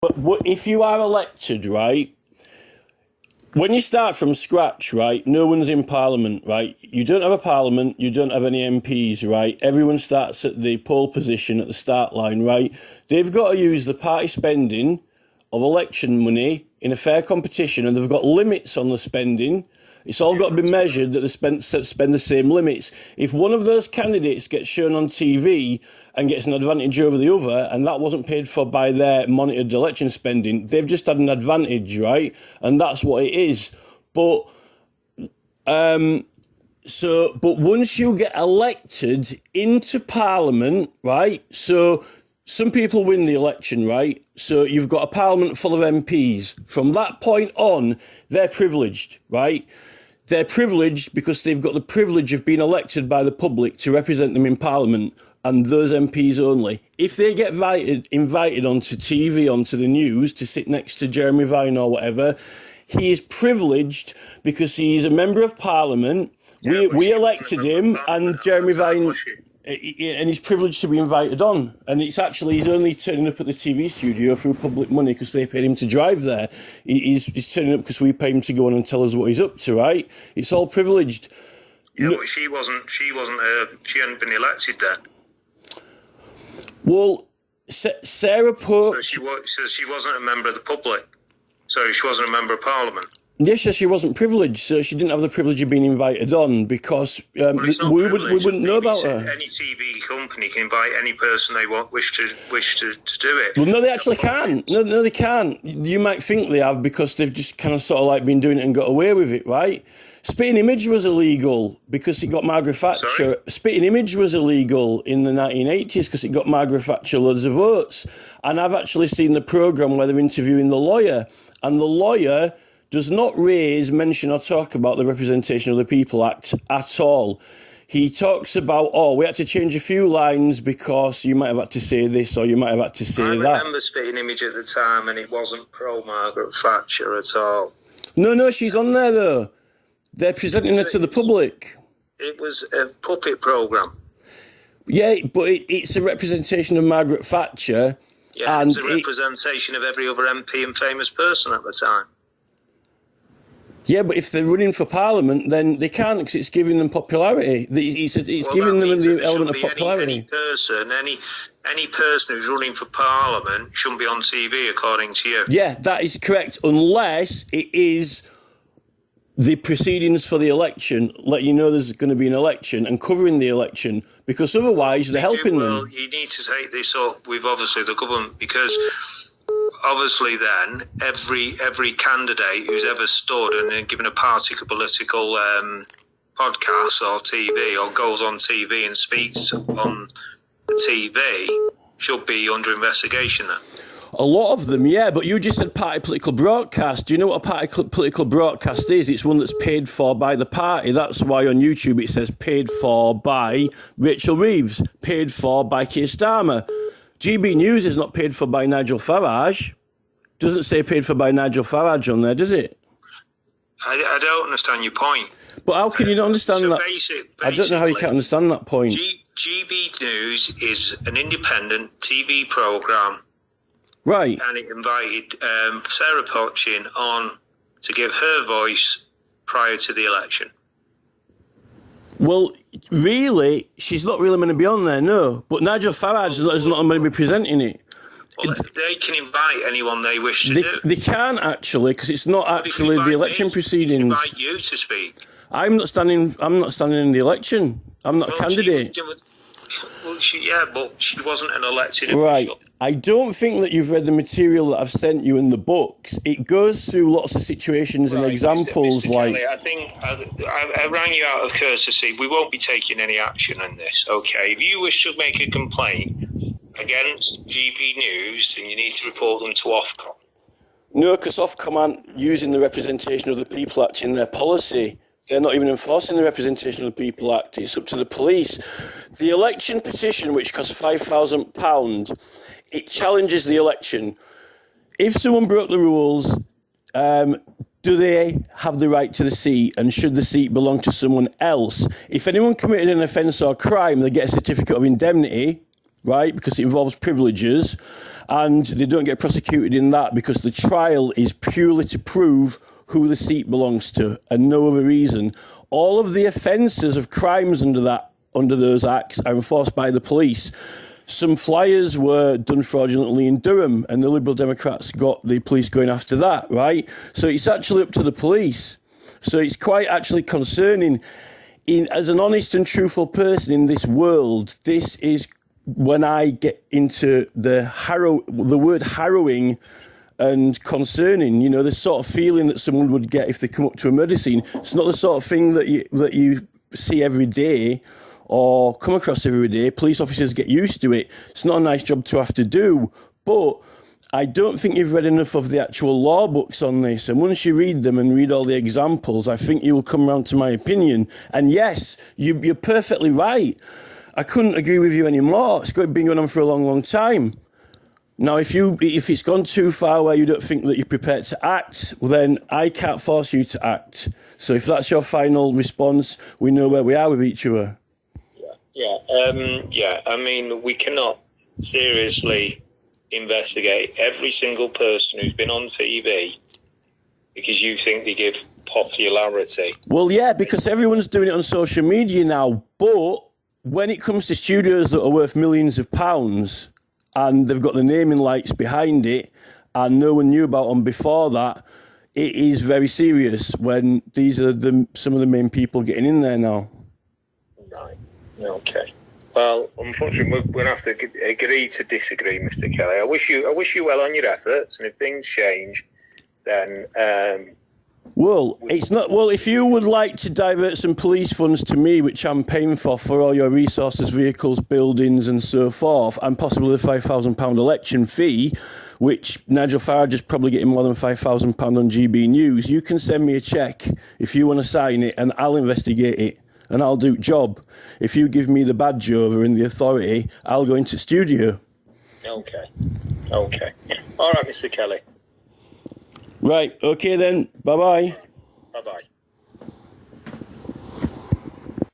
But if you are elected, right, when you start from scratch, right, no one's in Parliament, right? You don't have a Parliament, you don't have any MPs, right? Everyone starts at the pole position at the start line, right? They've got to use the party spending of election money in a fair competition, and they've got limits on the spending. It's all got to be measured that they spend the same limits. If one of those candidates gets shown on TV and gets an advantage over the other, and that wasn't paid for by their monitored election spending, they've just had an advantage, right? And that's what it is. But once you get elected into Parliament, right? So some people win the election, right? So you've got a Parliament full of MPs. From that point on, they're privileged, right? They're privileged because they've got the privilege of being elected by the public to represent them in Parliament, and those MPs only. If they get invited onto TV, onto the news, to sit next to Jeremy Vine or whatever, he is privileged because he's a member of Parliament. Yeah, we elected him, and Jeremy Vine... And he's privileged to be invited on. And it's actually, he's only turning up at the TV studio through public money because they paid him to drive there. He's turning up because we paid him to go on and tell us what he's up to, right? It's all privileged. Yeah, but she hadn't been elected then. Well, Sarah Pope... So she wasn't a member of the public. So she wasn't a member of Parliament. Yes, she wasn't privileged, so she didn't have the privilege of being invited on because we wouldn't know about her. Any TV company can invite any person they wish to do it. Well, no, they actually can't. No, they can't. You might think they have because they've just kind of sort of like been doing it and got away with it, right? Spitting Image was illegal because it got Margaret Thatcher. Sorry? Spitting Image was illegal in the 1980s because it got Margaret Thatcher loads of votes. And I've actually seen the programme where they're interviewing the lawyer, and the lawyer does not mention or talk about the Representation of the People Act at all. He talks about, we had to change a few lines because you might have had to say this or you might have had to say that. I remember Spitting Image at the time, and it wasn't pro-Margaret Thatcher at all. No, she's on there, though. They're presenting her to the public. It was a puppet programme. Yeah, but it's a representation of Margaret Thatcher. Yeah, and it's a representation of every other MP and famous person at the time. Yeah, but if they're running for Parliament, then they can't because it's giving them popularity. It's giving them the element of popularity. Any person who's running for Parliament shouldn't be on TV, according to you. Yeah, that is correct, unless it is the proceedings for the election, letting you know there's going to be an election and covering the election, because otherwise they're helping them. Well, you need to take this up with obviously the government, because obviously then every candidate who's ever stood and given a party political podcast or TV or goes on TV and speaks on TV should be under investigation then. A lot of them, yeah, but you just said party political broadcast. Do you know what a party political broadcast is? It's one that's paid for by the party. That's why on YouTube it says paid for by Rachel Reeves, paid for by Keir Starmer. GB News is not paid for by Nigel Farage. Doesn't say paid for by Nigel Farage on there, does it? I don't understand your point. But how can you not understand that? I don't know how you can't understand that point. GB News is an independent TV programme. Right. And it invited Sarah Potchin on to give her voice prior to the election. Well, really, she's not really going to be on there, no. But Nigel Farage is not going to be presenting it. Well, they can invite anyone they wish to do. They can't, actually, because it's not actually the election proceedings. Invite you to speak. I'm not standing in the election. I'm not a candidate. But she wasn't an elected official. Right. I don't think that you've read the material that I've sent you in the books. It goes through lots of situations and examples. Mr. Kelly, I think I rang you out of courtesy. We won't be taking any action on this, okay? If you wish to make a complaint against GB News, then you need to report them to Ofcom. No, because Ofcom aren't using the Representation of the People Act in their policy. They're not even enforcing the Representation of the People Act. It's up to the police. The election petition, which costs £5,000, it challenges the election. If someone broke the rules, do they have the right to the seat, and should the seat belong to someone else? If anyone committed an offence or crime, they get a certificate of indemnity, right? Because it involves privileges, and they don't get prosecuted in that because the trial is purely to prove who the seat belongs to and no other reason. All of the offences of crimes under those acts are enforced by the police. Some flyers were done fraudulently in Durham, and the Liberal Democrats got the police going after that, right? So it's actually up to the police. So it's quite actually concerning. As an honest and truthful person in this world, this is when I get into the word harrowing and concerning. You know, the sort of feeling that someone would get if they come up to a murder scene. It's not the sort of thing that you see every day or come across every day. Police officers get used to it. It's not a nice job to have to do, but I don't think you've read enough of the actual law books on this. And once you read them and read all the examples, I think you will come around to my opinion. And yes, you're perfectly right. I couldn't agree with you anymore. It's been going on for a long, long time. Now, if it's gone too far where you don't think that you're prepared to act, well, then I can't force you to act. So if that's your final response, we know where we are with each other. Yeah. I mean, we cannot seriously investigate every single person who's been on TV because you think they give popularity. Well, yeah, because everyone's doing it on social media now. But when it comes to studios that are worth millions of pounds and they've got the naming rights behind it and no one knew about them before that, it is very serious when these are some of the main people getting in there now. Right. Okay. Well, unfortunately, we're going to have to agree to disagree, Mr. Kelly. I wish you well on your efforts, and if things change, then well, it's not. Well, if you would like to divert some police funds to me, which I'm paying for all your resources, vehicles, buildings, and so forth, and possibly the £5,000 election fee, which Nigel Farage is probably getting more than £5,000 on GB News, you can send me a cheque if you want to sign it, and I'll investigate it. And I'll do job. If you give me the badge over and the authority, I'll go into studio. Okay. All right, Mr. Kelly. Right, okay then. Bye-bye.